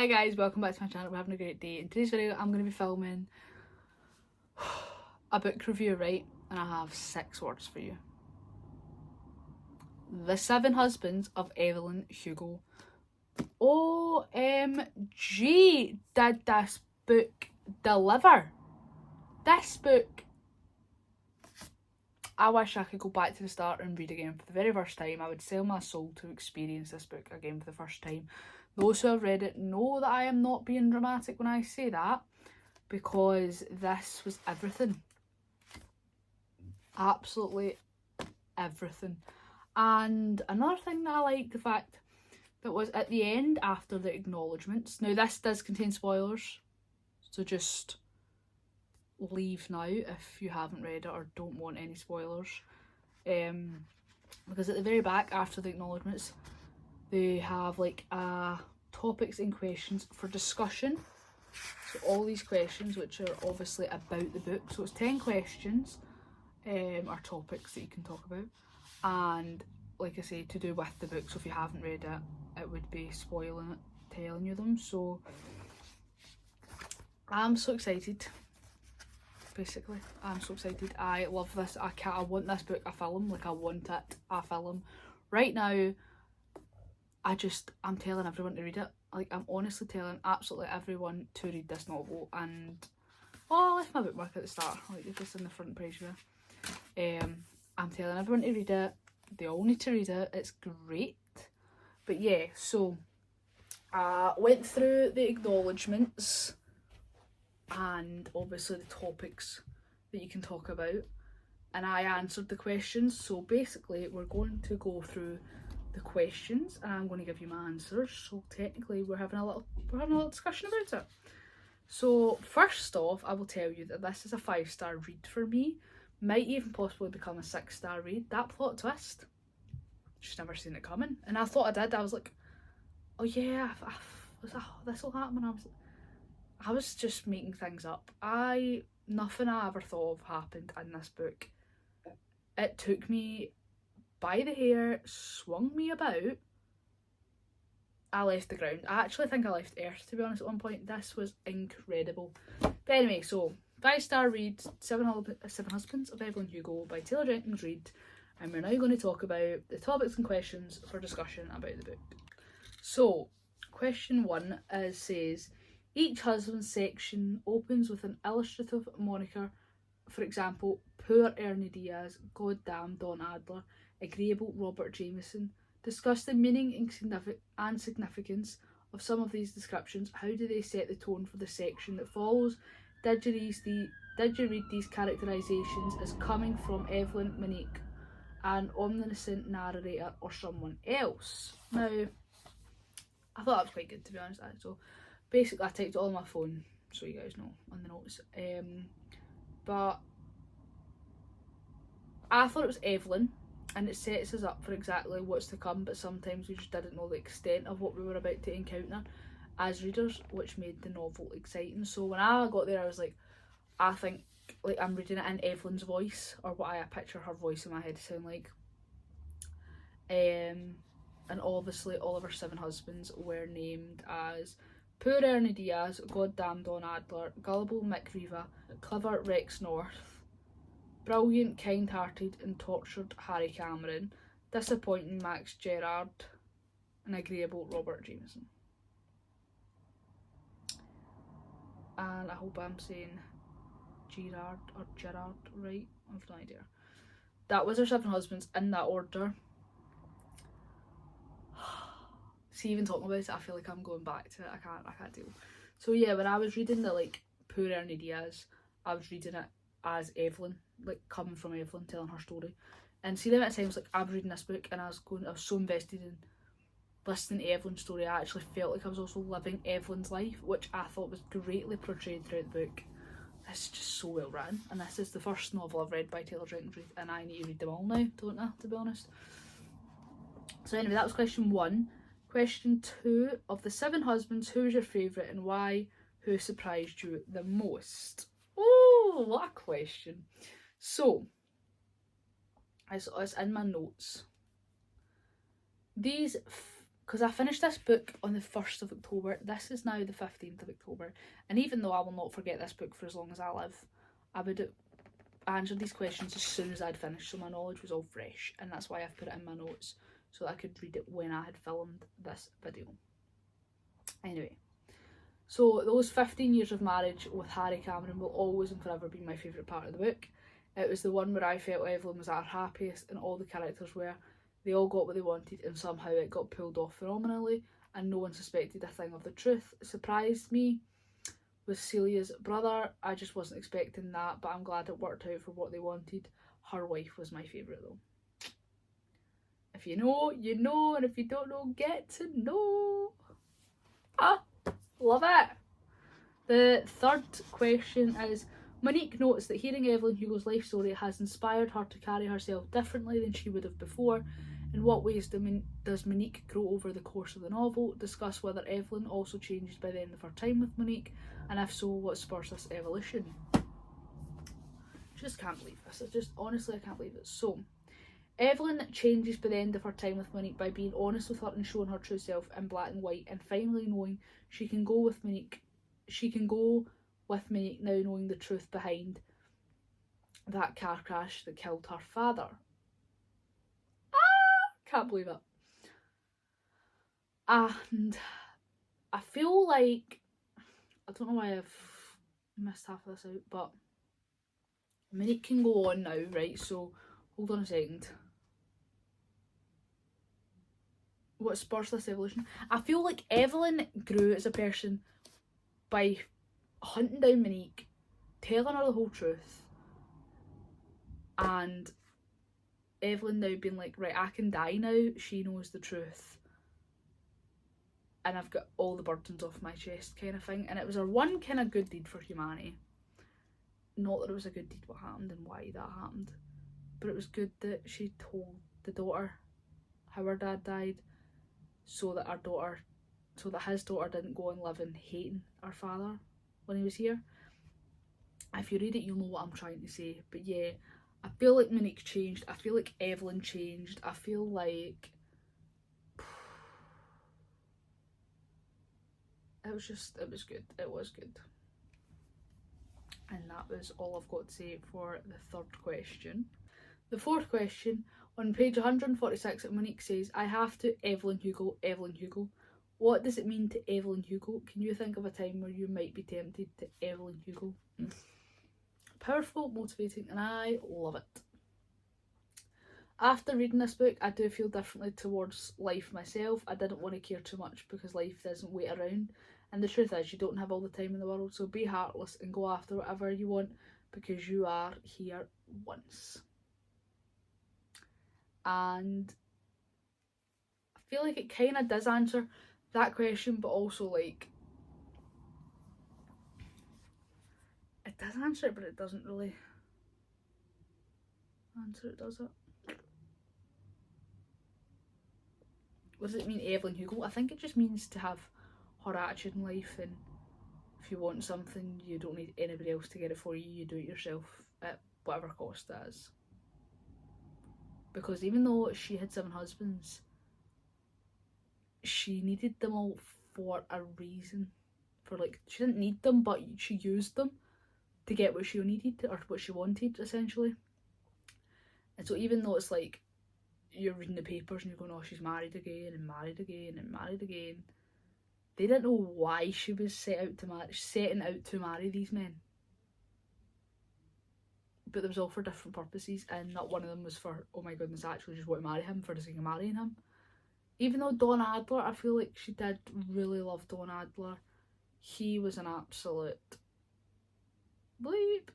Hi guys, welcome back to my channel. We're having a great day. In today's video I'm going to be filming a book review, right? And I have 6 words for you. The 7 Husbands of Evelyn Hugo. OMG, did this book deliver? This book, I wish I could go back to the start and read again for the very first time. I would sell my soul to experience this book again for the first time. Those who have read it know that I am not being dramatic when I say that, because this was everything. Absolutely everything. And another thing that I like, the fact that was at the end, after the acknowledgements. Now this does contain spoilers, so just leave now if you haven't read it or don't want any spoilers. Because at the very back, after the acknowledgements, they have like topics and questions for discussion. So all these questions, which are obviously about the book, so it's 10 questions or topics that you can talk about, and like I say, to do with the book. So if you haven't read it, it would be spoiling it telling you them. So I'm so excited. Basically, I'm so excited. I love this. I want this book a film. Like, I want it a film right now. I'm telling everyone to read it. Like, I'm honestly telling absolutely everyone to read this novel. And I left my bookmark at the start, like just in the front page here. I'm telling everyone to read it. They all need to read it. It's great. But yeah, so I went through the acknowledgements and obviously the topics that you can talk about, and I answered the questions. So basically we're going to go through the questions and I'm going to give you my answers. So technically we're having a little discussion about it. So first off, I will tell you that this is a 5-star read for me. Might even possibly become a 6-star read. That plot twist, just never seen it coming. And I thought I did. I was like, oh yeah, this will happen. I was just making things up. Nothing I ever thought of happened in this book. It took me by the hair, swung me about. I left the ground. I actually think I left Earth, to be honest, at one point. This was incredible. But anyway, so 5-star read, Seven Husbands of Evelyn Hugo by Taylor Jenkins Reid. And we're now going to talk about the topics and questions for discussion about the book. So, question 1 says, each husband section opens with an illustrative moniker. For example, poor Ernie Diaz, goddamn Don Adler, agreeable Robert Jameson. Discuss the meaning and significance of some of these descriptions. How do they set the tone for the section that follows? Did you read these characterisations as coming from Evelyn, Monique, an omniscient narrator, or someone else? Now, I thought that was quite good, to be honest. So basically I typed it all on my phone, so you guys know, on the notes. But I thought it was Evelyn, and it sets us up for exactly what's to come, but sometimes we just didn't know the extent of what we were about to encounter as readers, which made the novel exciting. So when I got there, I was like, I think like I'm reading it in Evelyn's voice, or what I picture her voice in my head to sound like. And obviously all of her 7 husbands were named as poor Ernie Diaz, goddamn Don Adler, gullible Mick Riva, clever Rex North, brilliant, kind-hearted and tortured Harry Cameron, disappointing Max Gerard, and agreeable Robert Jameson. And I hope I'm saying Gerard or Gerard right. I have no idea. That was her 7 husbands in that order. See, even talking about it, I feel like I'm going back to it. I can't deal. So yeah, when I was reading the like poor Ernie Diaz, I was reading it as Evelyn, like coming from Evelyn, telling her story. And see, then at times like I was reading this book and I was so invested in listening to Evelyn's story. I actually felt like I was also living Evelyn's life, which I thought was greatly portrayed throughout the book. It's just so well written, and this is the first novel I've read by Taylor Jenkins Reid, and I need to read them all now, don't I, to be honest. So anyway, that was question 1. Question 2, of the 7 husbands, who was your favourite and why? Who surprised you the most? Oh, what a question. So, it's in my notes. These because I finished this book on the 1st of October. This is now the 15th of October. And even though I will not forget this book for as long as I live, I would answer these questions as soon as I'd finished, so my knowledge was all fresh. And that's why I've put it in my notes, so that I could read it when I had filmed this video. Anyway, so those 15 years of marriage with Harry Cameron will always and forever be my favourite part of the book. It was the one where I felt Evelyn was at her happiest and all the characters were. They all got what they wanted and somehow it got pulled off phenomenally and no one suspected a thing of the truth. It surprised me with Celia's brother. I just wasn't expecting that, but I'm glad it worked out for what they wanted. Her wife was my favourite though. If you know, you know, and if you don't know, get to know. Ah, love it. The third question is, Monique notes that hearing Evelyn Hugo's life story has inspired her to carry herself differently than she would have before. In what ways does Monique grow over the course of the novel? Discuss whether Evelyn also changes by the end of her time with Monique, and if so, what spurs this evolution? Just can't believe this. Honestly, I can't believe it. So, Evelyn changes by the end of her time with Monique by being honest with her and showing her true self in black and white, and finally knowing she can go with Monique. She can go with Monique now, knowing the truth behind that car crash that killed her father. Can't believe it. And I feel like, I don't know why I've missed half of this out, but Monique can go on now, right? So hold on a second. What spurs this evolution? I feel like Evelyn grew as a person by hunting down Monique, telling her the whole truth, and Evelyn now being like, right, I can die now, she knows the truth, and I've got all the burdens off my chest kind of thing. And it was her one kind of good deed for humanity. Not that it was a good deed what happened and why that happened, but it was good that she told the daughter how her dad died, so that his daughter didn't go and live in hating her father when he was here. If you read it, you'll know what I'm trying to say. But yeah, I feel like Monique changed. I feel like Evelyn changed. I feel like it was good. It was good. And that was all I've got to say for the third question. The fourth question, on page 146, Monique says, I have to Evelyn Hugo, Evelyn Hugo. What does it mean to Evelyn Hugo? Can you think of a time where you might be tempted to Evelyn Hugo? Powerful, motivating, and I love it. After reading this book, I do feel differently towards life myself. I didn't want to care too much because life doesn't wait around. And the truth is, you don't have all the time in the world, so be heartless and go after whatever you want because you are here once. And I feel like it kind of does answer that question, but also like it does answer it, but it doesn't really answer it, does it? What does it mean, Evelyn Hugo? I think it just means to have her attitude in life, and if you want something, you don't need anybody else to get it for you. You do it yourself at whatever cost that is. Because even though she had 7 husbands, she needed them all for a reason. For like, she didn't need them, but she used them to get what she needed or what she wanted, essentially. And so even though it's like you're reading the papers and you're going, oh, she's married again and married again and married again, they didn't know why she was setting out to marry these men. But it was all for different purposes, and not one of them was for, oh my goodness, I actually just want to marry him for the sake of marrying him. Even though Don Adler, I feel like she did really love Don Adler. He was an absolute bleep.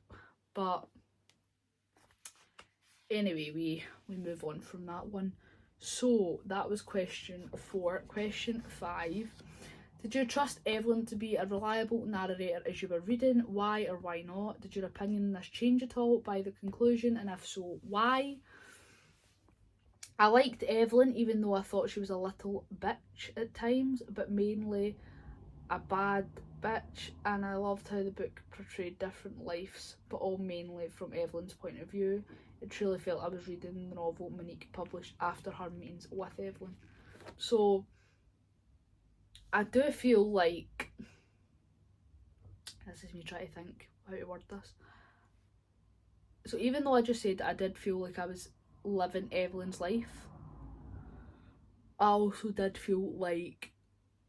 But anyway, we move on from that one. So that was question 4. Question 5. Did you trust Evelyn to be a reliable narrator as you were reading? Why or why not? Did your opinion on this change at all by the conclusion? And if so, why? I liked Evelyn, even though I thought she was a little bitch at times, but mainly a bad bitch. And I loved how the book portrayed different lives, but all mainly from Evelyn's point of view. It truly felt I was reading the novel Monique published after her meetings with Evelyn. So I do feel like, this is me trying to think how to word this. So even though I just said I did feel like I was living Evelyn's life, I also did feel like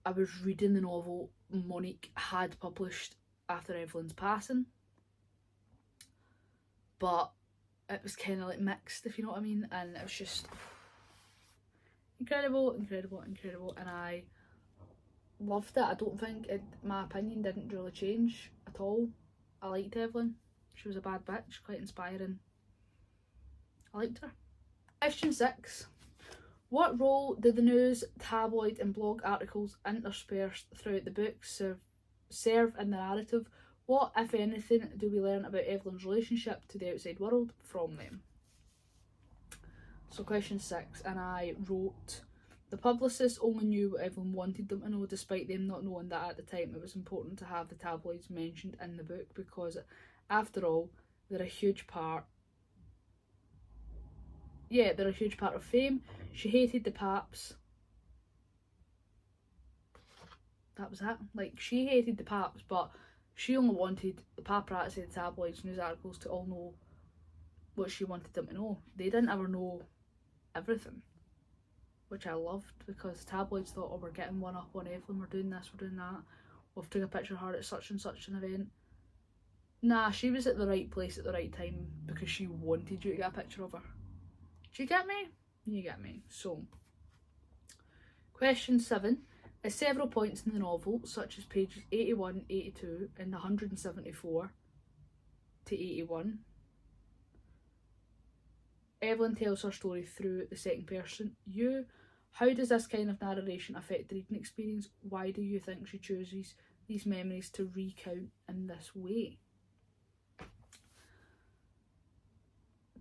I was reading the novel Monique had published after Evelyn's passing. But it was kind of like mixed, if you know what I mean, and it was just incredible, incredible, incredible, and I loved it. I don't think my opinion didn't really change at all. I liked Evelyn. She was a bad bitch, quite inspiring. I liked her. Question 6. What role did the news, tabloid and blog articles interspersed throughout the book serve in the narrative? What, if anything, do we learn about Evelyn's relationship to the outside world from them? So question 6, and I wrote, the publicists only knew what Evelyn wanted them to know, despite them not knowing that at the time it was important to have the tabloids mentioned in the book, because after all, they're a huge part of fame. She hated the paps. That was it. Like, she hated the paps, but she only wanted the paparazzi, the tabloids, news articles to all know what she wanted them to know. They didn't ever know everything, which I loved, because tabloids thought, oh, we're getting one up on Evelyn, we're doing this, we're doing that, we've took a picture of her at such and such an event. Nah, she was at the right place at the right time because she wanted you to get a picture of her. Do you get me? You get me. So, question 7. At several points in the novel, such as pages 81, 82 and 174 to 81, Evelyn tells her story through the second person, you. How does this kind of narration affect the reading experience? Why do you think she chooses these memories to recount in this way?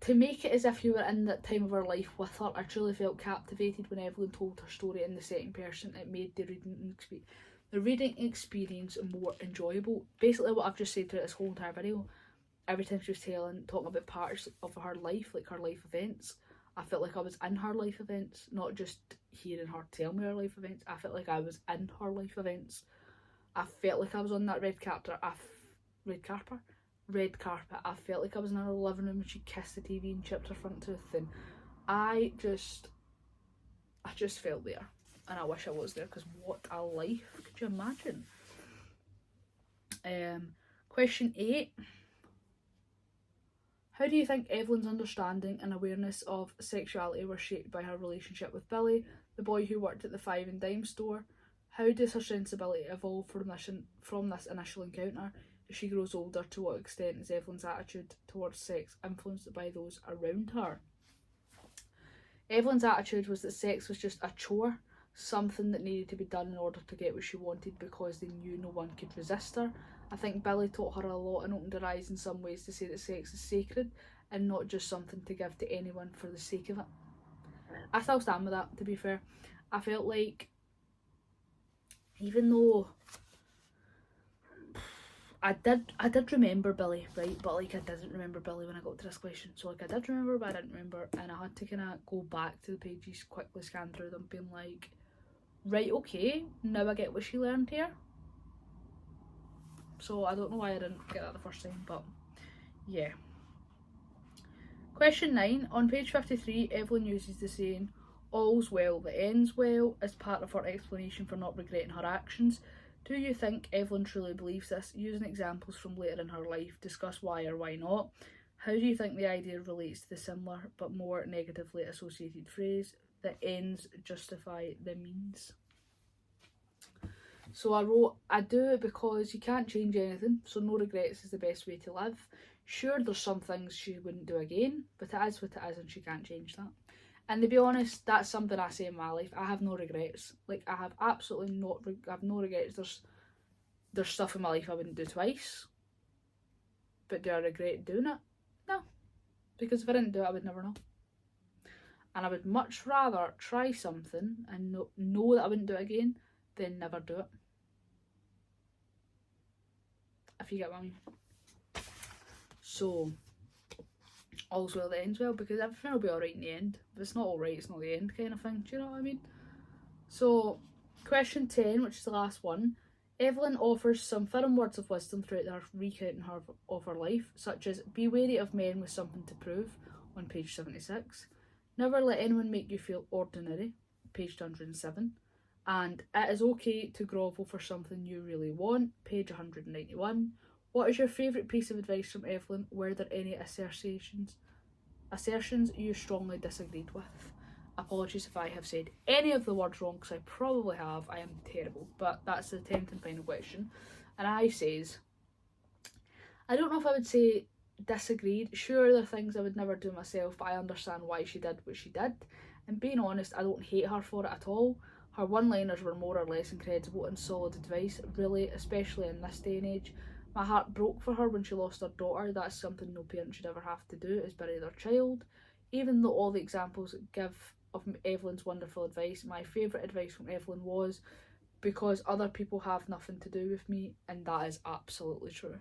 To make it as if you were in that time of her life with her, I truly felt captivated when Evelyn told her story in the second person. It made the reading experience more enjoyable. Basically what I've just said throughout this whole entire video, every time she was talking about parts of her life, like her life events, I felt like I was in her life events, not just hearing her tell me her life events. I felt like I was in her life events. I felt like I was on that red carpet. I felt like I was in her living room when she kissed the TV and chipped her front tooth, and I just felt there, and I wish I was there, because what a life. Could you imagine? Question 8. How do you think Evelyn's understanding and awareness of sexuality were shaped by her relationship with Billy, the boy who worked at the five and dime store? How does her sensibility evolve from this initial encounter as she grows older? To what extent is Evelyn's attitude towards sex influenced by those around her? Evelyn's attitude was that sex was just a chore, something that needed to be done in order to get what she wanted, because they knew no one could resist her. I think Billy taught her a lot and opened her eyes in some ways to say that sex is sacred and not just something to give to anyone for the sake of it. I still stand with that, to be fair. I felt like, even though I did remember Billy, right, but like I didn't remember Billy when I got to this question. So like I did remember, but I didn't remember, and I had to kind of go back to the pages, quickly scan through them, being like, right, okay, now I get what she learned here. So I don't know why I didn't get that the first time, but yeah. Question 9. On page 53, Evelyn uses the saying, all's well that ends well, as part of her explanation for not regretting her actions. Do you think Evelyn truly believes this? Using examples from later in her life, discuss why or why not. How do you think the idea relates to the similar but more negatively associated phrase, the ends justify the means? So I wrote, I do it because you can't change anything, so no regrets is the best way to live. Sure, there's some things she wouldn't do again, but it is what it is and she can't change that. And to be honest, that's something I say in my life. I have no regrets. Like, I have absolutely I have no regrets. There's stuff in my life I wouldn't do twice. But do I regret doing it? No. Because if I didn't do it, I would never know. And I would much rather try something and know that I wouldn't do it again than never do it. If you get what I mean. So, all's well that ends well, because everything will be alright in the end. If it's not alright, it's not the end, kind of thing. Do you know what I mean? So, Question 10, which is the last one. Evelyn offers some firm words of wisdom throughout her recounting of her life, such as be wary of men with something to prove, on page 76. Never let anyone make you feel ordinary, page 207. And it is okay to grovel for something you really want, page 191. What is your favourite piece of advice from Evelyn? Were there any assertions you strongly disagreed with? Apologies if I have said any of the words wrong, because I probably have. I am terrible. But that's the 10th and final question. And I says, I don't know if I would say disagreed. Sure, there are things I would never do myself, but I understand why she did what she did. And being honest, I don't hate her for it at all. Her one-liners were more or less incredible and solid advice, really, especially in this day and age. My heart broke for her when she lost her daughter. That's something no parent should ever have to do, is bury their child. Even though all the examples give of Evelyn's wonderful advice, my favourite advice from Evelyn was, because other people have nothing to do with me, and that is absolutely true.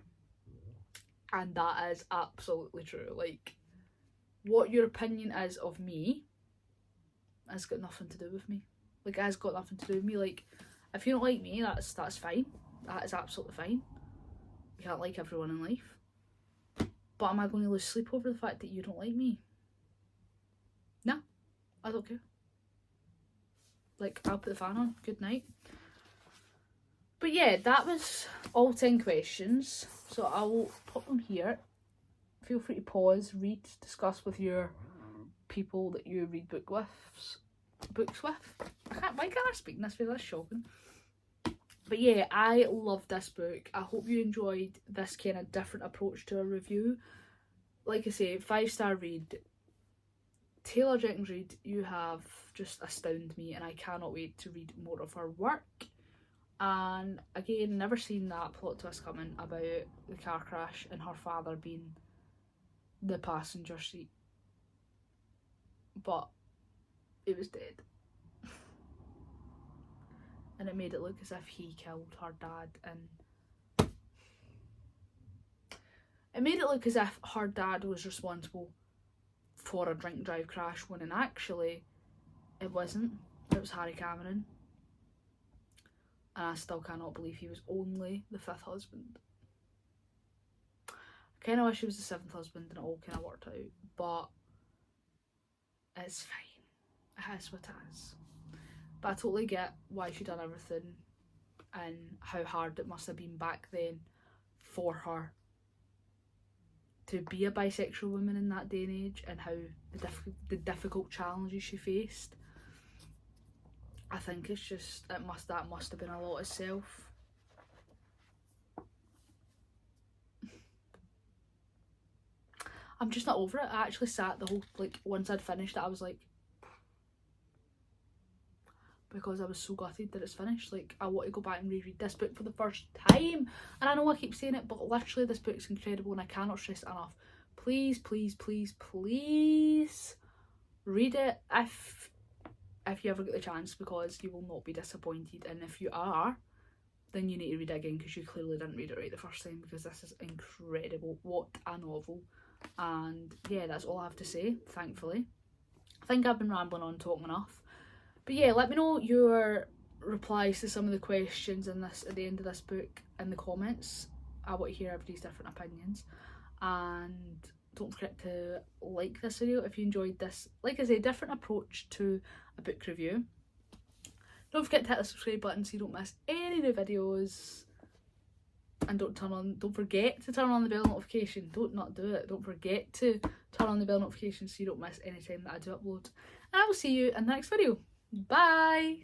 And that is absolutely true. Like, what your opinion is of me has got nothing to do with me. Like, it has got nothing to do with me. Like, if you don't like me, that's fine. That is absolutely fine. You can't like everyone in life. But am I going to lose sleep over the fact that you don't like me? No, I don't care. Like, I'll put the fan on. Good night. But yeah, that was all 10 questions. So I will put them here. Feel free to pause, read, discuss with your people that you read books with. Why can't I speak in this way? That's shocking. But yeah, I love this book. I hope you enjoyed this kind of different approach to a review. Like I say, 5-star read. Taylor Jenkins Reid, you have just astounded me, and I cannot wait to read more of her work. And again, never seen that plot twist coming about the car crash and her father being the passenger seat. But it was dead. And it made it look as if he killed her dad, and it made it look as if her dad was responsible for a drink drive crash, when in actually it wasn't. It was Harry Cameron. And I still cannot believe he was only the 5th husband. I kind of wish he was the 7th husband and it all kind of worked out, but it's fine. It is what it is. But I totally get why she done everything and how hard it must have been back then for her to be a bisexual woman in that day and age, and how the difficult challenges she faced. I think it's just, that must have been a lot of self. I'm just not over it. I actually sat the whole, like, once I'd finished it, I was like, because I was so gutted that it's finished. Like, I want to go back and reread this book for the first time. And I know I keep saying it, but literally this book's incredible and I cannot stress it enough. Please, please, please, please read it if you ever get the chance, because you will not be disappointed. And if you are, then you need to read it again, because you clearly didn't read it right the first time, because this is incredible. What a novel. And yeah, that's all I have to say, thankfully. I think I've been rambling on, talking enough. But yeah, let me know your replies to some of the questions in this at the end of this book in the comments. I want to hear everybody's different opinions. And don't forget to like this video if you enjoyed this, like I say, different approach to a book review. Don't forget to hit the subscribe button so you don't miss any new videos. And don't forget to turn on the bell notification. Don't forget to turn on the bell notification so you don't miss any time that I do upload. And I will see you in the next video. Bye!